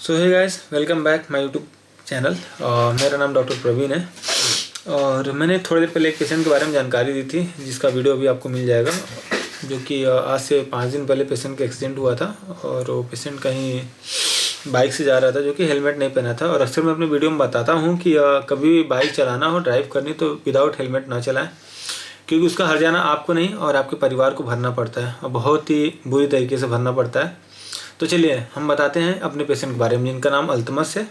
So hey guys, welcome back my YouTube channel. मेरा नाम doctor Praveen है और मैंने थोड़ी देर पहले एक पेशेंट के बारे में जानकारी दी थी जिसका वीडियो भी आपको मिल जाएगा। जो कि आज से 5 दिन पहले पेशेंट का एक्सीडेंट हुआ था और वो पेशेंट कहीं बाइक से जा रहा था जो कि हेलमेट नहीं पहना था। और अक्सर मैं अपने वीडियो में बताता हूँ कि कभी भी बाइक चलाना हो, ड्राइव करनी तो विदाउट हेलमेट ना चलाएं, क्योंकि उसका हर्जाना आपको नहीं और आपके परिवार को भरना पड़ता है और बहुत ही बुरी तरीके से भरना पड़ता है। तो चलिए हम बताते हैं अपने पेशेंट के बारे में, जिनका नाम अल्तमस है।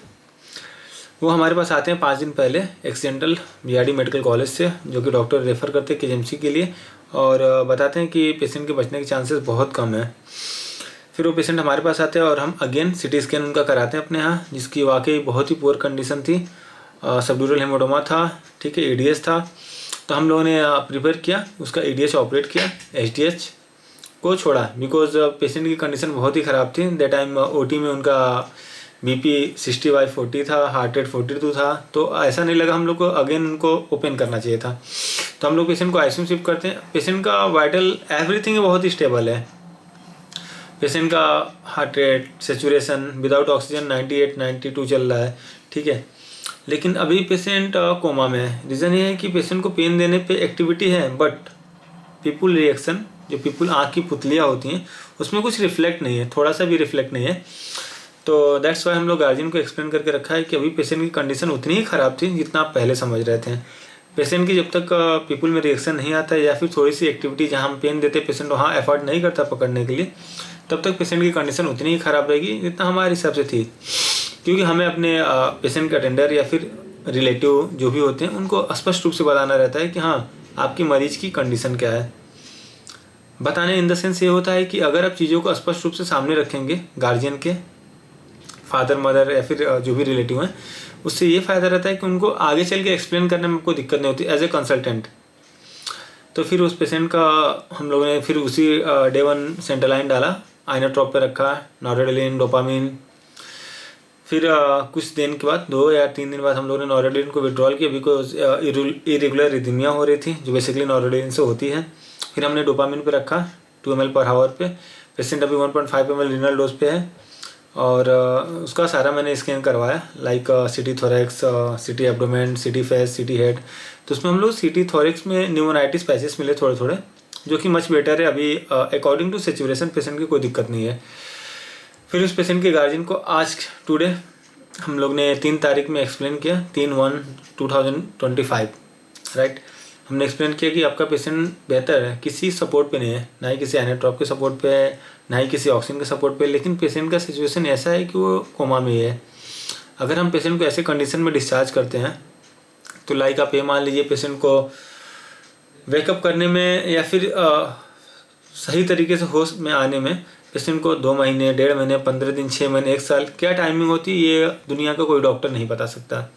वो हमारे पास आते हैं 5 दिन पहले एक्सीडेंटल बीआरडी मेडिकल कॉलेज से, जो कि डॉक्टर रेफ़र करते हैं केजेएमसी के लिए, और बताते हैं कि पेशेंट के बचने के चांसेस बहुत कम है। फिर वो पेशेंट हमारे पास आते हैं और हम अगेन सिटी स्कैन उनका कराते हैं अपने यहाँ, जिसकी वाकई बहुत ही पुअर कंडीशन थी। सबड्यूरल हेमोडोमा था, ठीक है, एडीएच था। तो हम लोगों ने प्रिपेयर किया, उसका एडीएच ऑपरेट किया, एचडीएच को छोड़ा बिकॉज पेशेंट की कंडीशन बहुत ही ख़राब थी। दैट टाइम ओटी में उनका बीपी 60/40 था, हार्ट रेट 42 था। तो ऐसा नहीं लगा हम लोग को अगेन उनको ओपन करना चाहिए था। तो हम लोग पेशेंट को आईसीयू शिफ्ट करते हैं। पेशेंट का वाइटल एवरीथिंग बहुत ही स्टेबल है। पेशेंट का heart rate, saturation without oxygen 98-92 चल रहा है, ठीक है। लेकिन अभी पेशेंट कोमा में है। रीज़न ये है कि पेशेंट को पेन देने पे एक्टिविटी है, बट पीपुल रिएक्शन, जो पीपुल आँख की पुतलियाँ होती हैं, उसमें कुछ रिफ्लेक्ट नहीं है, थोड़ा सा भी रिफ्लेक्ट नहीं है। तो दैट्स वाई हम लोग गार्जियन को एक्सप्लेन करके रखा है कि अभी पेशेंट की कंडीशन उतनी ही ख़राब थी जितना आप पहले समझ रहे थे। पेशेंट की जब तक पीपुल में रिएक्शन नहीं आता है या फिर थोड़ी सी एक्टिविटी जहाँ हम पेन देते पेशेंट वहाँ एफर्ट नहीं करता पकड़ने के लिए, तब तक पेशेंट की कंडीशन उतनी ही ख़राब रहेगी जितना हमारे हिसाब से थी। क्योंकि हमें अपने पेशेंट के अटेंडर या फिर रिलेटिव जो भी होते हैं उनको स्पष्ट रूप से बताना रहता है कि हाँ, आपकी मरीज की कंडीशन क्या है। बताने इन द सेंस ये होता है कि अगर आप चीज़ों को स्पष्ट रूप से सामने रखेंगे गार्जियन के, फादर मदर या फिर जो भी रिलेटिव हैं, उससे ये फ़ायदा रहता है कि उनको आगे चल के एक्सप्लेन करने में कोई दिक्कत नहीं होती एज ए कंसल्टेंट। तो फिर उस पेशेंट का हम लोगों ने फिर उसी डे 1 सेंट्रलाइन डाला, आइनोट्रोप पे रखा, नॉरेडिलिन, डोपामिन। फिर कुछ दिन के बाद 2 या 3 दिन बाद हम लोगों ने नॉरेडिलिन को विड्रॉल किया बिकॉज इरेगुलर रिदमिया हो रही थी जो बेसिकली नॉरेडिलिन से होती है। फिर हमने डोपामिन पे रखा 2 ml पर आवर पे। पेशेंट अभी 1.5 ml रीनल डोज पे है और उसका सारा मैंने स्कैन करवाया, लाइक सीटी थोरैक्स, सीटी एब्डोमेन, सीटी फेस, सीटी हेड। तो उसमें हम लोग सीटी थोरैक्स में न्यूमोनाइटिस पैचेस मिले थोड़े थोड़े, जो कि मच बेटर है। अभी अकॉर्डिंग टू सिचुएशन पेशेंट की कोई दिक्कत नहीं है। फिर उस पेशेंट के गार्जियन को आज टुडे हम लोग ने 3 तारीख में एक्सप्लेन किया, 3/1/2025, राइट। हमने एक्सप्लेन किया कि आपका पेशेंट बेहतर है, किसी सपोर्ट पे नहीं है, ना ही किसी एनाट्रॉप के सपोर्ट पे है, ना ही किसी ऑक्सीजन के सपोर्ट पे, लेकिन पेशेंट का सिचुएशन ऐसा है कि वो कोमा में ही है। अगर हम पेशेंट को ऐसे कंडीशन में डिस्चार्ज करते हैं तो लाइक आप ये मान लीजिए पेशेंट को वेकअप करने में या फिर सही तरीके से होश में आने में पेशेंट को 2 महीने, 1.5 महीने, 15 दिन, 6 महीने, 1 साल क्या टाइमिंग होती है, ये दुनिया का कोई डॉक्टर नहीं बता सकता।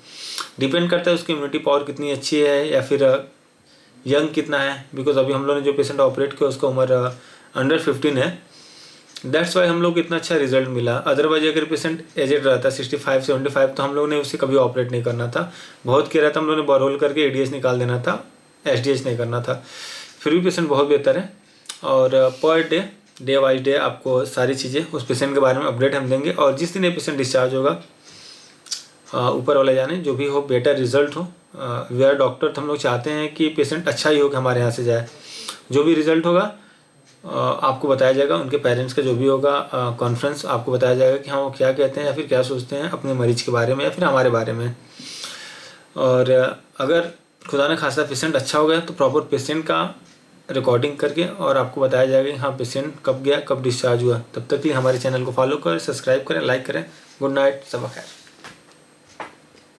डिपेंड करता है उसकी इम्यूनिटी पावर कितनी अच्छी है या फिर यंग कितना है। बिकॉज अभी हम लोगों ने जो पेशेंट ऑपरेट किया उसका उम्र अंडर 15 है। दैट्स वाई हम लोग को इतना अच्छा रिजल्ट मिला। अदरवाइज अगर पेशेंट एजेड रहता 65-75 तो हम लोग ने उसे कभी ऑपरेट नहीं करना था। बहुत कह रहा था, हम लोगों ने बॉरहोल करके एडीएच निकाल देना था, एचडीएच नहीं करना था। फिर भी पेशेंट बहुत बेहतर है और पर डे वाइज डे आपको सारी चीज़ें उस पेशेंट के बारे में अपडेट हम देंगे। और जिस दिन ये पेशेंट डिस्चार्ज होगा, ऊपर वाला जाने जो भी हो, बेटर रिजल्ट हो। वी आर डॉक्टर, तो हम लोग चाहते हैं कि पेशेंट अच्छा ही हो कि हमारे यहाँ से जाए। जो भी रिजल्ट होगा आपको बताया जाएगा, उनके पेरेंट्स का जो भी होगा कॉन्फ्रेंस आपको बताया जाएगा कि हाँ वो क्या कहते हैं या फिर क्या सोचते हैं अपने मरीज के बारे में या फिर हमारे बारे में। और अगर खुदा न खासा पेशेंट अच्छा हो गया तो प्रॉपर पेशेंट का रिकॉर्डिंग करके और आपको बताया जाएगा कि हाँ पेशेंट कब गया, कब डिस्चार्ज हुआ। तब तक के लिए हमारे चैनल को फॉलो करें, सब्सक्राइब करें, लाइक करें। गुड नाइट, सब खैर।